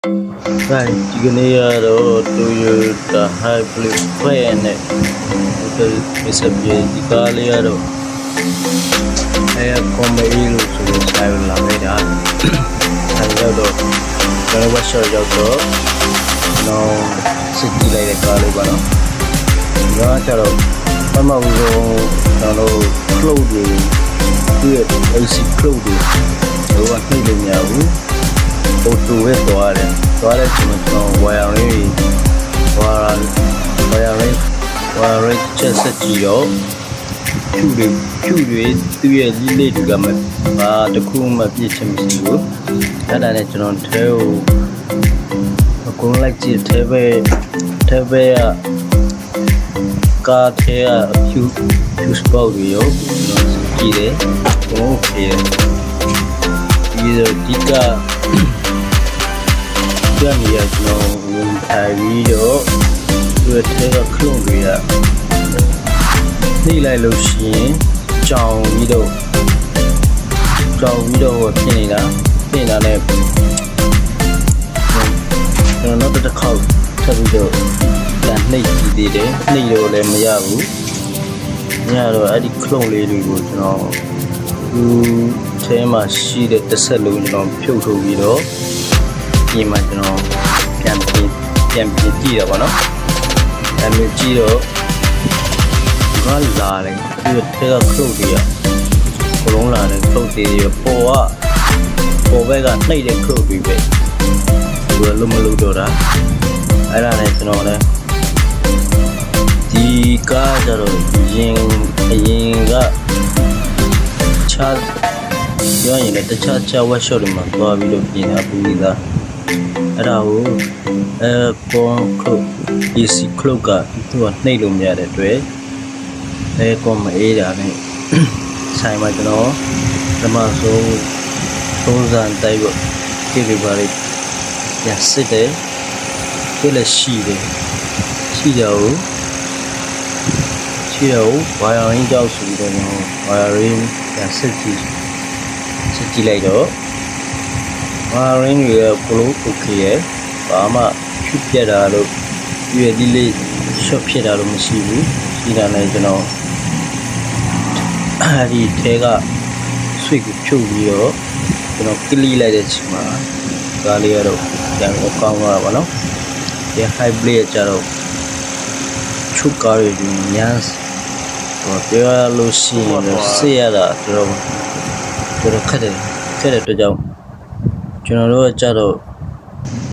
Right, Tiganero, Toyota, Hybrid, Planet, Mississippi, Italiano, Air Comero, so I will love it. I don't know what you're no city like a Calibano. I'm a clothing, AC clothing, so I'm feeling now. To it toilet wiring just a geo two years later government the crew of PHMC that I let on tell like Tebe car here a few spot you okay either Dikaပြန်ရကျွန်တော်ဝင်ထိုင်ပြီးတော့သူ့ထဲကခလုံးတွေကနှိမ့်လိုက်လို့ရှိရင်ကြောင်ပြီးတော့ဖြစ်နေတာနဲ့ကျွန်တော်တစ်ခေါက်ထပ်ပြီးတော့ပြန်နှိမ့်ကြည့်သေးတယ်နှိမ့်တော့လည်းမရဘူးညတော့အဲ့ဒီခလုံးလေးတွေကိုကျွန်တော်သူ့ထဲမှာရှိတဲ့တစ်ဆက်လုံးကျွန်တော်ဖြုတ်ထုတ်ပြီးတော့ဒီမှာကျွန်တော်ပြန်ကြည့်ရပါတော့အဲ့လိုကြည့်တော့ငါလာတယ်ဒီထဲကခလုတ်တွေကဘလုံးလာတယ်ခလုတ်တွေပေါ်ဘက်ကနှိပ်တဲ့ခလုတ်တွေပဲဒီလိုမလုပ်တော့တာအဲ့ဒါနဲ့ကျွန်တော်လည်းဒီကားကြတော့အရင်ကချာပြောရင်လည်းတခြား workshop တွေမှာသွားပြီးတော့ပြင်တာပူနေတာအဲ့ဒါကိုကွန်ခလုတ် AC ခလုတ်ကသူကနှိပ်လို့မရတဲ့အတွက်ကွန်မအေးတာနဲ့ဆိုင်မှာကျွန်တော်ဓမ္မဆုံးသုံးစံတိုက်ဖို့ကြည့်ပြပါလိမ့်ရစစ်တယ်ကြည့်လက်ရှိတော့ဝါယာရင်းကြောက်ဆိုပြီးတော့ဝါယာရင်းရစစ်ကြည့်လိုက်တော့Wiring ရဲ့ flow okay ရဲ့ဘာမှဖြစ်ပြတာလို့ပြည့်ဒီလေး short ဖြစ်တာလို့မရှိဘူးရှိတာနဲ့ကျွန်တော်အဲဒီထဲက switch ကိုဖြုတ်ပြီးတော့ကျွန်တော် click လိုက်တဲ့အချိန်မှာဒါလေးကတော့ပြန်ကောင်းသွားတာပါနော်ဒီ hybrid ကျတော့ချုပ်ကားရည်ညံပြောလို့ရှိရင်ဆေးရတာတော်ခက်တဲ့အတွက်ကြောင့်ကျွန်တော်တို့ကကြတော့